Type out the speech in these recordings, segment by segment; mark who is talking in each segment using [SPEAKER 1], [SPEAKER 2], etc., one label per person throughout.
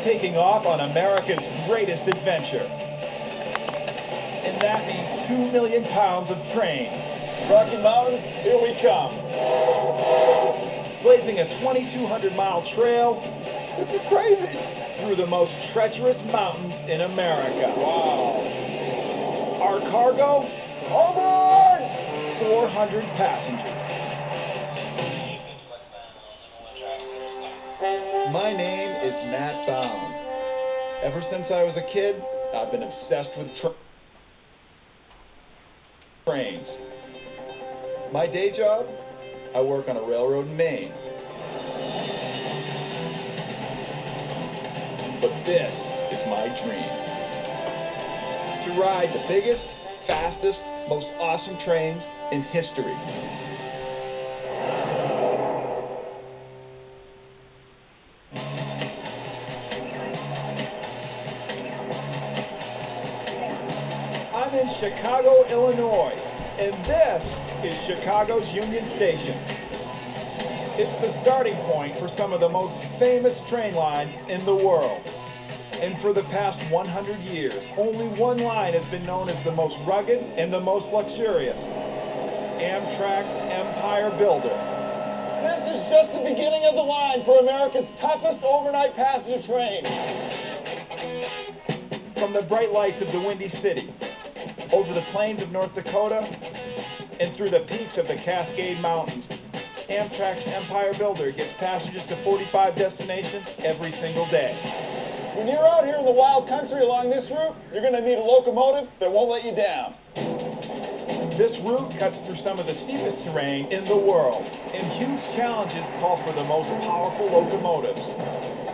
[SPEAKER 1] taking off on America's greatest adventure. And that means 2 million pounds of train.
[SPEAKER 2] Rocky Mountains, here we come.
[SPEAKER 1] Blazing a 2,200-mile trail.
[SPEAKER 2] This is crazy.
[SPEAKER 1] Through the most treacherous mountains in America.
[SPEAKER 2] Wow.
[SPEAKER 1] Our cargo?
[SPEAKER 2] Overboard!
[SPEAKER 1] 400 passengers. My name is Matt Bound. Ever since I was a kid, I've been obsessed with trains. My day job? I work on a railroad in Maine. But this is my dream. To ride the biggest, fastest, most awesome trains in history. I'm in Chicago, Illinois, and this is Chicago's Union Station. It's the starting point for some of the most famous train lines in the world. And for the past 100 years, only one line has been known as the most rugged and the most luxurious. Amtrak's Empire Builder.
[SPEAKER 2] This is just the beginning of the line for America's toughest overnight passenger train.
[SPEAKER 1] From the bright lights of the Windy City, over the plains of North Dakota, and through the peaks of the Cascade Mountains, Amtrak's Empire Builder gets passengers to 45 destinations every single day.
[SPEAKER 2] When you're out here in the wild country along this route, you're going to need a locomotive that won't let you down.
[SPEAKER 1] This route cuts through some of the steepest terrain in the world, and huge challenges call for the most powerful locomotives.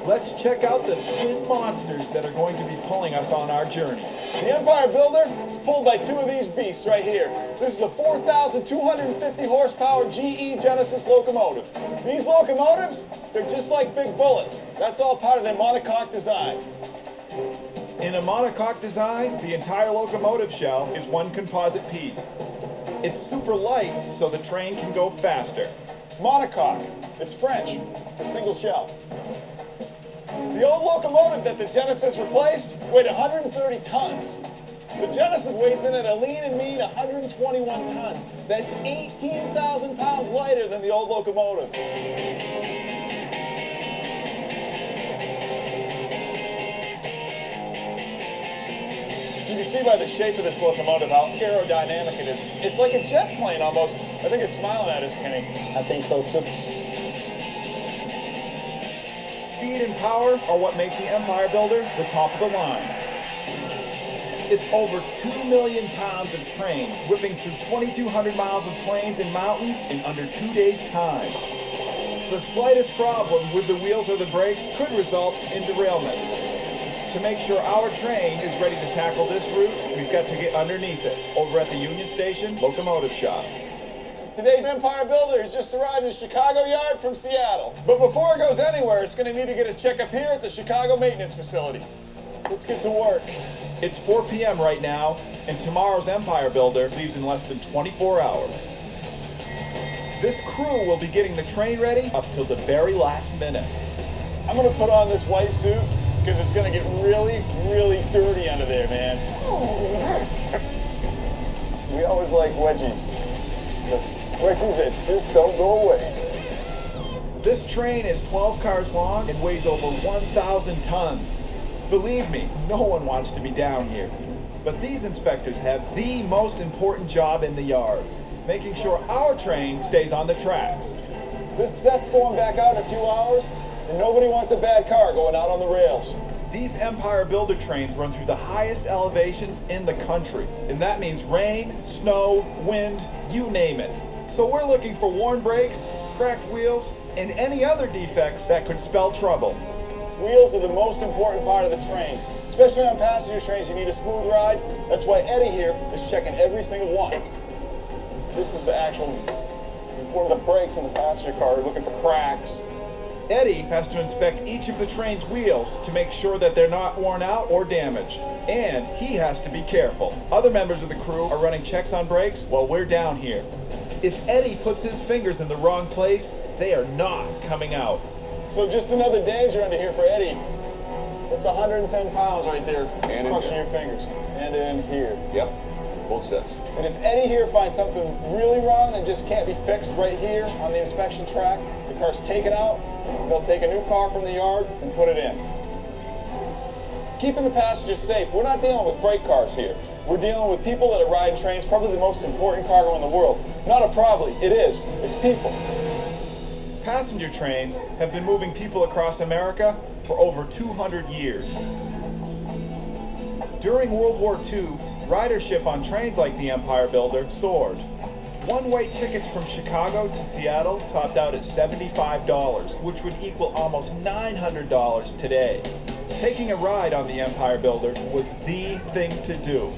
[SPEAKER 1] Let's check out the twin monsters that are going to be pulling us on our journey.
[SPEAKER 2] The Empire Builder is pulled by two of these beasts right here. This is a 4,250 horsepower GE Genesis locomotive. These locomotives, they're just like big bullets. That's all part of their monocoque design.
[SPEAKER 1] In a monocoque design, the entire locomotive shell is one composite piece. It's super light, so the train can go faster.
[SPEAKER 2] Monocoque. It's French for single shell. The old locomotive that the Genesis replaced weighed 130 tons. The Genesis weighs in at a lean and mean 121 tons. That's 18,000 pounds lighter than the old locomotive. You can see by the shape of this locomotive how aerodynamic it is. It's like a jet plane almost. I think it's smiling at us, Kenny.
[SPEAKER 3] I think so too.
[SPEAKER 1] Speed and power are what make the Empire Builder the top of the line. It's over 2 million pounds of train, whipping through 2,200 miles of plains and mountains in under 2 days' time. The slightest problem with the wheels or the brakes could result in derailment. To make sure our train is ready to tackle this route, we've got to get underneath it, over at the Union Station Locomotive Shop.
[SPEAKER 2] Today's Empire Builder has just arrived in Chicago Yard from Seattle. But before it goes anywhere, it's going to need to get a checkup here at the Chicago Maintenance Facility. Let's get to work.
[SPEAKER 1] It's 4 p.m. right now, and tomorrow's Empire Builder leaves in less than 24 hours. This crew will be getting the train ready up till the very last minute.
[SPEAKER 2] I'm going to put on this white suit because it's going to get really, really dirty under there, man. We always like wedgies. The wedgies that just don't go away.
[SPEAKER 1] This train is 12 cars long and weighs over 1,000 tons. Believe me, no one wants to be down here. But these inspectors have the most important job in the yard, making sure our train stays on the tracks.
[SPEAKER 2] This set's going back out in a few hours, and nobody wants a bad car going out on the rails.
[SPEAKER 1] These Empire Builder trains run through the highest elevations in the country, and that means rain, snow, wind, you name it. So we're looking for worn brakes, cracked wheels, and any other defects that could spell trouble.
[SPEAKER 2] Wheels are the most important part of the train. Especially on passenger trains, you need a smooth ride. That's why Eddie here is checking every single one. This is the actual, one of the brakes in the passenger car. We're looking for cracks.
[SPEAKER 1] Eddie has to inspect each of the train's wheels to make sure that they're not worn out or damaged. And he has to be careful. Other members of the crew are running checks on brakes while we're down here. If Eddie puts his fingers in the wrong place, they are not coming out.
[SPEAKER 2] So just another danger under here for Eddie. That's 110 pounds right there,
[SPEAKER 3] And in
[SPEAKER 2] crushing
[SPEAKER 3] here.
[SPEAKER 2] your fingers. And in here.
[SPEAKER 3] Yep, both sets.
[SPEAKER 2] And if Eddie here finds something really wrong that just can't be fixed right here on the inspection track, the car's taken out, they'll take a new car from the yard and put it in. Keeping the passengers safe, we're not dealing with freight cars here. We're dealing with people that are riding trains, probably the most important cargo in the world. Not a probably, it is. It's people.
[SPEAKER 1] Passenger trains have been moving people across America for over 200 years. During World War II, ridership on trains like the Empire Builder soared. One-way tickets from Chicago to Seattle topped out at $75, which would equal almost $900 today. Taking a ride on the Empire Builder was the thing to do.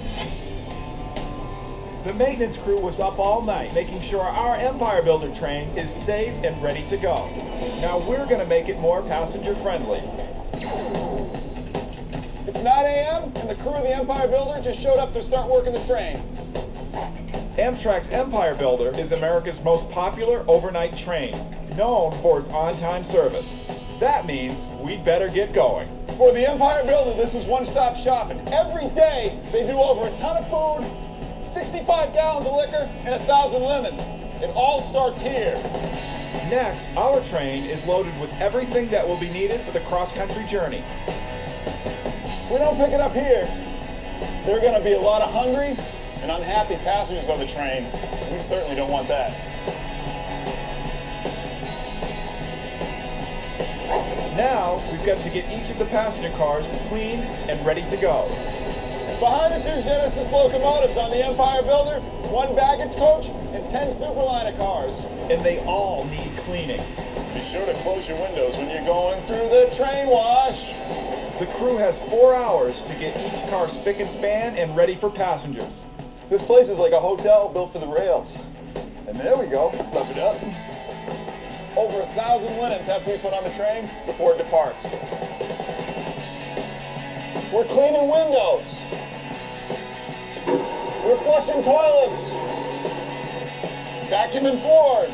[SPEAKER 1] The maintenance crew was up all night making sure our Empire Builder train is safe and ready to go. Now we're going to make it more passenger friendly.
[SPEAKER 2] It's 9 a.m. and the crew of the Empire Builder just showed up to start working the train.
[SPEAKER 1] Amtrak's Empire Builder is America's most popular overnight train, known for its on-time service. That means we'd better get going.
[SPEAKER 2] For the Empire Builder, this is one-stop shopping. Every day, they do over a ton of food, 65 gallons of liquor, and 1,000 lemons. It all starts here.
[SPEAKER 1] Next, our train is loaded with everything that will be needed for the cross-country journey.
[SPEAKER 2] If we don't pick it up here, there are going to be a lot of hungry and unhappy passengers on the train. We certainly don't want that.
[SPEAKER 1] Now, we've got to get each of the passenger cars cleaned and ready to go.
[SPEAKER 2] Behind the two Genesis locomotives on the Empire Builder, one baggage coach, and 10 Superliner cars.
[SPEAKER 1] And they all need cleaning.
[SPEAKER 2] Be sure to close your windows when you're going through the train wash.
[SPEAKER 1] The crew has 4 hours to get each car spick and span and ready for passengers.
[SPEAKER 2] This place is like a hotel built for the rails. And there we go, flip it up. Over 1,000 linens have to be put on the train before it departs. We're cleaning windows. We're flushing toilets. Vacuuming floors.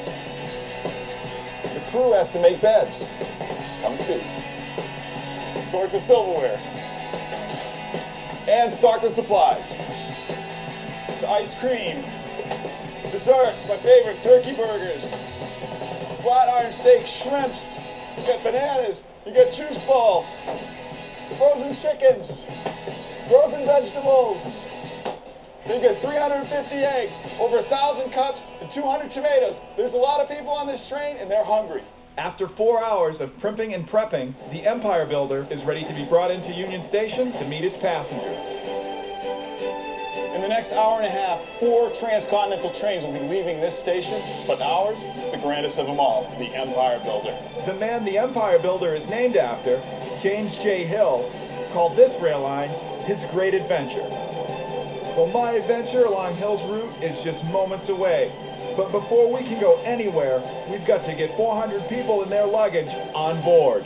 [SPEAKER 2] The crew has to make beds. Come see. Sort the silverware. And stock the supplies. The ice cream. Desserts, my favorite, turkey burgers. Flat iron steak, shrimps. You got bananas. You got juice balls. Frozen chickens. Frozen vegetables. You get 350 eggs, over 1,000 cups, and 200 tomatoes. There's a lot of people on this train, and they're hungry.
[SPEAKER 1] After 4 hours of primping and prepping, the Empire Builder is ready to be brought into Union Station to meet its passengers.
[SPEAKER 2] In the next hour and a half, 4 transcontinental trains will be leaving this station, but ours is the grandest of them all, the Empire Builder.
[SPEAKER 1] The man the Empire Builder is named after, James J. Hill, called this rail line his great adventure. Well, my adventure along Hill's route is just moments away. But before we can go anywhere, we've got to get 400 people and their luggage on board.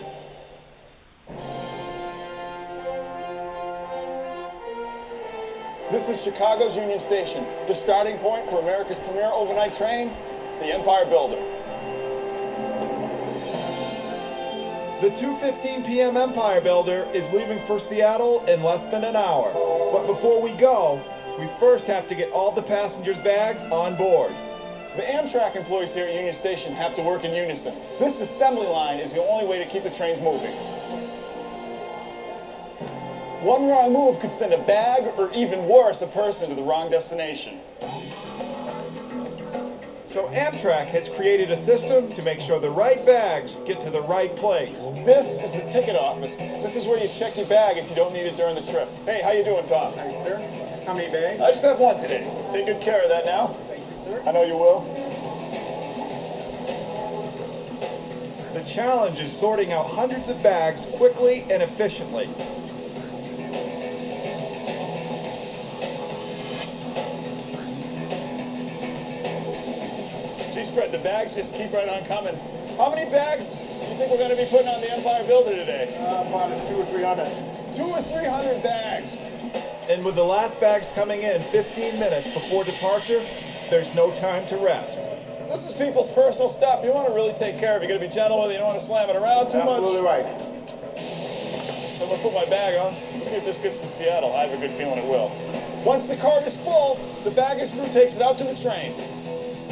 [SPEAKER 2] This is Chicago's Union Station, the starting point for America's premier overnight train, the Empire Builder.
[SPEAKER 1] The 2:15 p.m. Empire Builder is leaving for Seattle in less than an hour. But before we go, we first have to get all the passengers' bags on board.
[SPEAKER 2] The Amtrak employees here at Union Station have to work in unison. This assembly line is the only way to keep the trains moving. One wrong move could send a bag, or even worse, a person to the wrong destination.
[SPEAKER 1] So Amtrak has created a system to make sure the right bags get to the right place.
[SPEAKER 2] This is the ticket office. This is where you check your bag if you don't need it during the trip. Hey, how you doing, Tom?
[SPEAKER 4] Thanks, sir. How many bags?
[SPEAKER 2] I just have one today. Take good care of that now.
[SPEAKER 4] Thank you, sir.
[SPEAKER 2] I know you will.
[SPEAKER 1] The challenge is sorting out hundreds of bags quickly and efficiently.
[SPEAKER 2] Fred, the bags just keep right on coming. How many bags do you think we're going to be putting on the Empire Builder today?
[SPEAKER 4] About 200 or 300.
[SPEAKER 2] 200 or 300 bags.
[SPEAKER 1] And with the last bags coming in 15 minutes before departure, there's no time to rest.
[SPEAKER 2] This is people's personal stuff. You want to really take care of it. You got to be gentle with it. You don't want to slam it around too much.
[SPEAKER 4] Absolutely right.
[SPEAKER 2] So I'm going to put my bag on. Let's see if this gets to Seattle. I have a good feeling it will. Once the cart is full, the baggage crew takes it out to the train.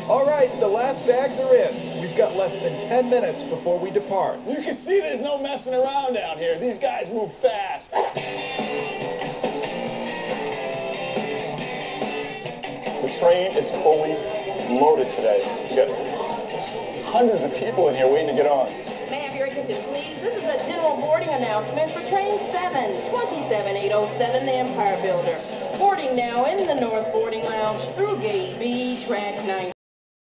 [SPEAKER 1] All right, the last bags are in. We've got less than 10 minutes before we depart.
[SPEAKER 2] You can see there's no messing around down here. These guys move fast. The train is fully loaded today. We got hundreds of people in here waiting to get on.
[SPEAKER 3] May I have your attention, please? This is a general boarding announcement for Train 7, 27807, the Empire Builder. Boarding now in the North Boarding Lounge through Gate B, Track 19.